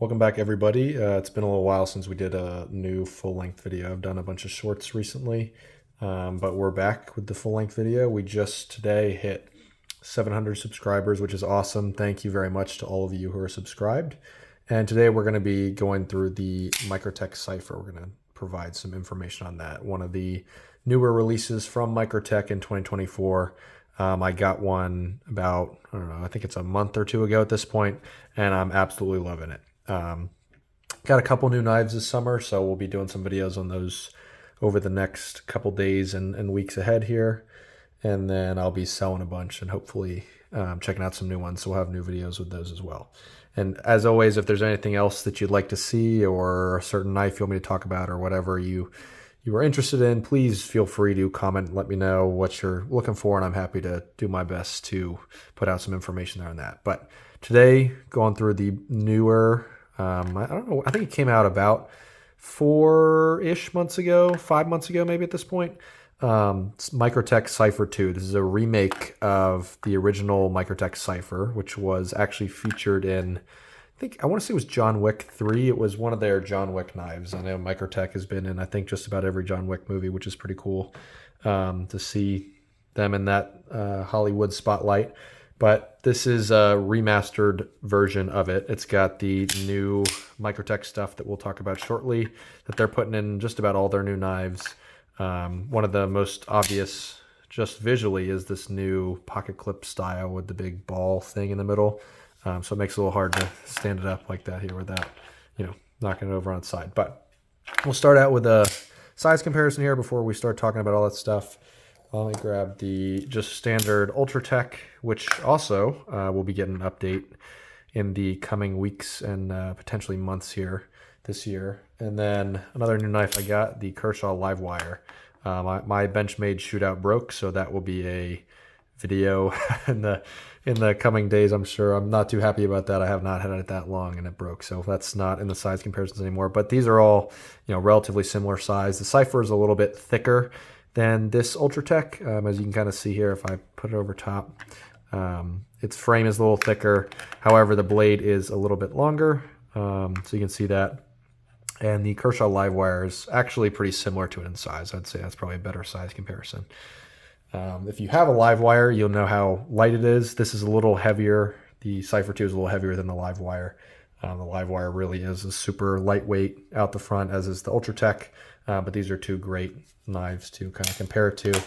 Welcome back, everybody. It's been a little while since we did a new full-length video. I've done a bunch of shorts recently, but we're back with the full-length video. We just today hit 700 subscribers, which is awesome. Thank you very much to all of you who are subscribed. And today we're going to be going through the Microtech Cypher. We're going to provide some information on that. One of the newer releases from Microtech in 2024. I got one about, I don't know, I think it's a month or two ago at this point, and I'm absolutely loving it. Got a couple new knives this summer, so we'll be doing some videos on those over the next couple days and weeks ahead here. And then I'll be selling a bunch and hopefully checking out some new ones, so we'll have new videos with those as well. And as always, if there's anything else that you'd like to see or a certain knife you want me to talk about or whatever you are interested in, please feel free to comment and let me know what you're looking for, and I'm happy to do my best to put out some information there on that. But today, going through the newer, I don't know, I think it came out about 4-ish months ago, 5 months ago maybe at this point. It's Microtech Cypher II. This is a remake of the original Microtech Cypher, which was actually featured in, I want to say it was John Wick 3. It was one of their John Wick knives. I know Microtech has been in, I think, just about every John Wick movie, which is pretty cool to see them in that Hollywood spotlight. But this is a remastered version of it. It's got the new Microtech stuff that we'll talk about shortly that they're putting in just about all their new knives. One of the most obvious, just visually, is this new pocket clip style with the big ball thing in the middle. So it makes it a little hard to stand it up like that here without, knocking it over on its side. But we'll start out with a size comparison here before we start talking about all that stuff. Let me grab the just standard Ultratech, which also will be getting an update in the coming weeks and potentially months here this year. And then another new knife I got, the Kershaw Livewire. My Benchmade shootout broke, so that will be a video in the coming days, I'm sure. I'm not too happy about that. I have not had it that long and it broke, so that's not in the size comparisons anymore. But these are all, relatively similar size. The Cypher is a little bit thicker than this Ultratech, as you can kind of see here if I put it over top. Its frame is a little thicker. However, the blade is a little bit longer, so you can see that. And the Kershaw Livewire is actually pretty similar to it in size. I'd say that's probably a better size comparison. If you have a Livewire, you'll know how light it is. This is a little heavier. The Cypher II is a little heavier than the Livewire. The Livewire really is a super lightweight out the front, as is the Ultratech. But these are two great knives to kind of compare it to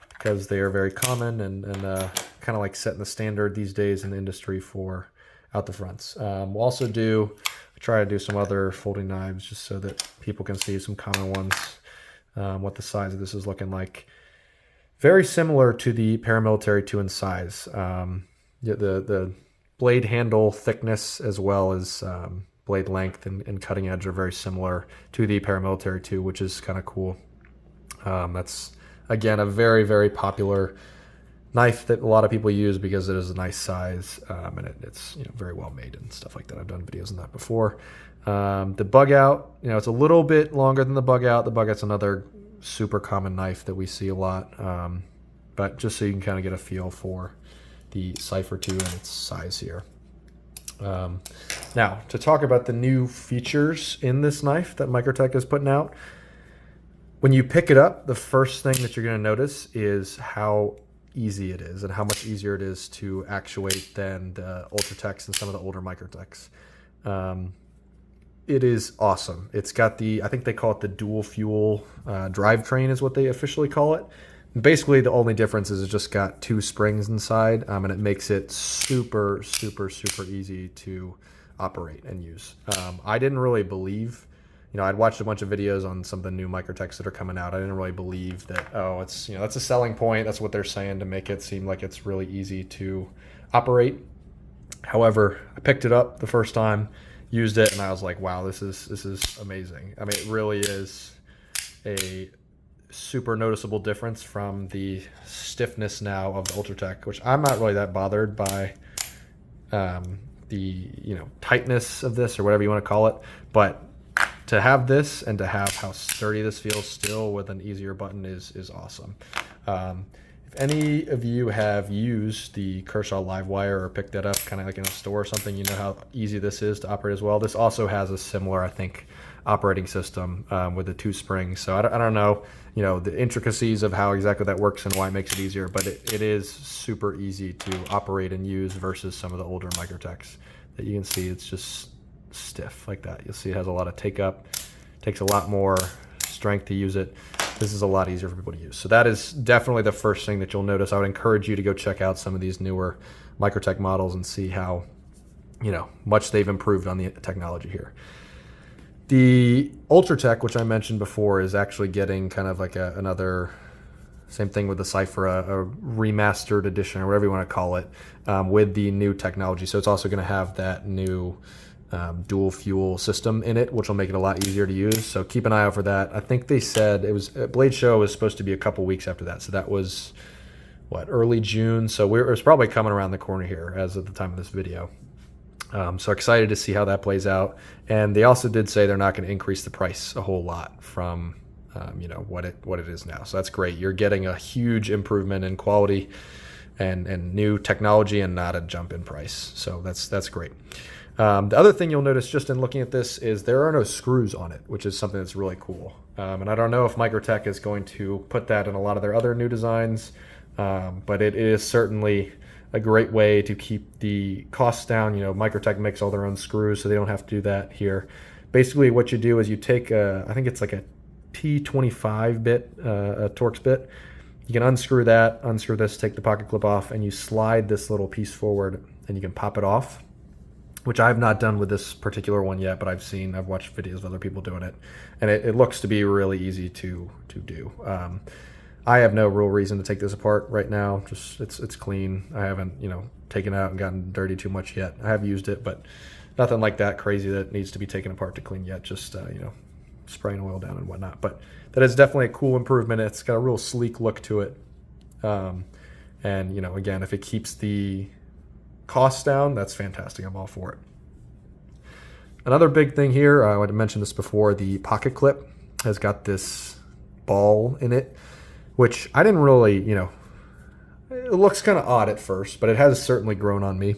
because they are very common and kind of like setting the standard these days in the industry for out the fronts. We'll also try to do some other folding knives just so that people can see some common ones, what the size of this is looking like. Very similar to the Paramilitary II in size. The blade handle thickness as well as blade length and cutting edge are very similar to the Paramilitary II, which is kind of cool. That's, again, a very, very popular knife that a lot of people use because it is a nice size and it's very well made and stuff like that. I've done videos on that before. The bug out, it's a little bit longer than the bug out. The bug out's another super common knife that we see a lot, but just so you can kind of get a feel for the Cypher II and its size here. Now, to talk about the new features in this knife that Microtech is putting out, when you pick it up, the first thing that you're going to notice is how easy it is and how much easier it is to actuate than the Ultratechs and some of the older Microtechs. It is awesome. It's got I think they call it the dual fuel drivetrain is what they officially call it. Basically, the only difference is it's just got 2 springs inside, and it makes it super, super, super easy to operate and use. I didn't really believe, I'd watched a bunch of videos on some of the new Microtechs that are coming out. I didn't really believe that, it's, that's a selling point. That's what they're saying to make it seem like it's really easy to operate. However, I picked it up the first time, used it, and I was like, wow, this is amazing. I mean, it really is a super noticeable difference from the stiffness now of the Ultratech, which I'm not really that bothered by the tightness of this or whatever you want to call it, but to have this and to have how sturdy this feels still with an easier button is awesome. If any of you have used the Kershaw Livewire or picked that up kind of like in a store or something, you know how easy this is to operate as well. This also has a similar, I think, operating system with the 2 springs. So I don't know, you know, the intricacies of how exactly that works and why it makes it easier, but it is super easy to operate and use versus some of the older Microtechs that you can see. It's just stiff like that. You'll see it has a lot of take up, takes a lot more strength to use it. This is a lot easier for people to use. So that is definitely the first thing that you'll notice. I would encourage you to go check out some of these newer Microtech models and see how, you know, much they've improved on the technology here. The Ultratech, which I mentioned before, is actually getting kind of like another, same thing with the Cypher, a remastered edition or whatever you want to call it, with the new technology. So it's also going to have that new dual fuel system in it, which will make it a lot easier to use. So keep an eye out for that. I think they said it was Blade Show was supposed to be a couple weeks after that. So that was what, early June. So it was probably coming around the corner here as of the time of this video. So excited to see how that plays out. And they also did say they're not going to increase the price a whole lot from you know, what it is now. So that's great. You're getting a huge improvement in quality and new technology and not a jump in price. So that's great. The other thing you'll notice just in looking at this is there are no screws on it, which is something that's really cool. And I don't know if Microtech is going to put that in a lot of their other new designs, but it is certainly a great way to keep the costs down. You know, Microtech makes all their own screws, so they don't have to do that here. Basically, what you do is you take I think it's like a T25 bit, a Torx bit. You can unscrew that, unscrew this, take the pocket clip off, and you slide this little piece forward, and you can pop it off, which I have not done with this particular one yet, but I've watched videos of other people doing it, and it looks to be really easy to do. I have no real reason to take this apart right now. Just it's clean. I haven't, you know, taken it out and gotten dirty too much yet. I have used it, but nothing like that crazy that needs to be taken apart to clean yet. Just you know, spraying oil down and whatnot. But that is definitely a cool improvement. It's got a real sleek look to it, and you know, again, if it keeps the costs down, that's fantastic. I'm all for it. Another big thing here, I would mention this before, the pocket clip has got this ball in it, which I didn't really, you know, it looks kind of odd at first, but it has certainly grown on me.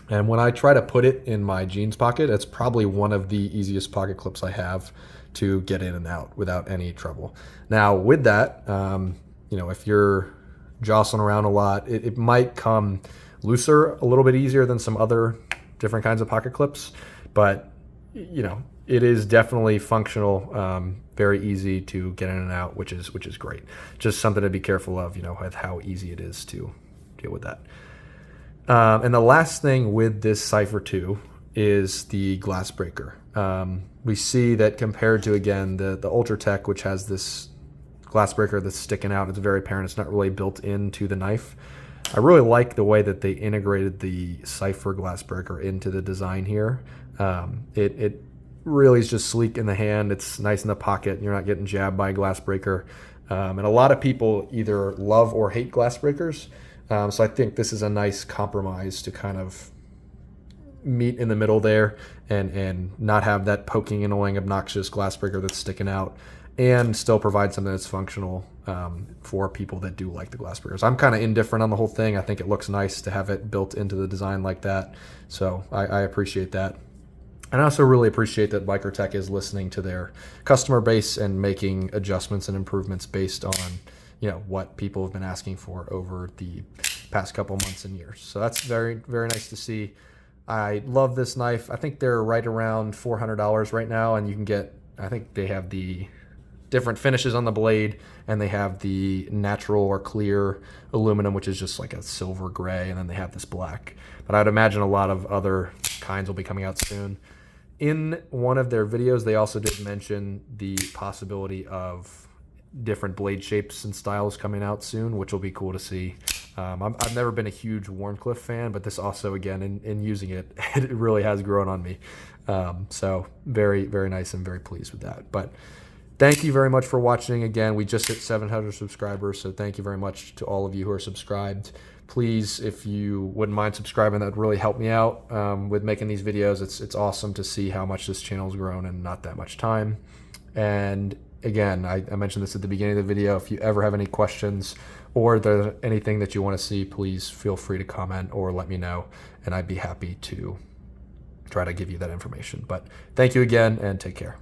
And when I try to put it in my jeans pocket, it's probably one of the easiest pocket clips I have to get in and out without any trouble. Now with that, you know, if you're jostling around a lot, it might come looser, a little bit easier than some other different kinds of pocket clips, but you know, it is definitely functional, very easy to get in and out, which is great. Just something to be careful of, you know, with how easy it is to deal with that. And the last thing with this Cypher II is the glass breaker. We see that compared to, again, the Ultratech, which has this glass breaker that's sticking out, it's very apparent, it's not really built into the knife. I really like the way that they integrated the Cypher glass breaker into the design here. It really is just sleek in the hand. It's nice in the pocket. You're not getting jabbed by a glass breaker. And a lot of people either love or hate glass breakers. So I think this is a nice compromise to kind of meet in the middle there and not have that poking, annoying, obnoxious glass breaker that's sticking out, and still provide something that's functional for people that do like the glass breakers. I'm kind of indifferent on the whole thing. I think it looks nice to have it built into the design like that. So I appreciate that. And I also really appreciate that Microtech is listening to their customer base and making adjustments and improvements based on, you know, what people have been asking for over the past couple months and years. So that's very, very nice to see. I love this knife. I think they're right around $400 right now, and you can get, I think they have the different finishes on the blade, and they have the natural or clear aluminum, which is just like a silver gray, and then they have this black. But I'd imagine a lot of other kinds will be coming out soon. In one of their videos, they also did mention the possibility of different blade shapes and styles coming out soon, which will be cool to see. I've never been a huge Wharncliffe fan, but this also, again, in using it, it really has grown on me. So very, very nice and very pleased with that. But thank you very much for watching. Again, we just hit 700 subscribers, so thank you very much to all of you who are subscribed. Please, if you wouldn't mind subscribing, that would really help me out with making these videos. It's awesome to see how much this channel's grown in not that much time. And again, I mentioned this at the beginning of the video. If you ever have any questions or there's anything that you want to see, please feel free to comment or let me know, and I'd be happy to try to give you that information. But thank you again, and take care.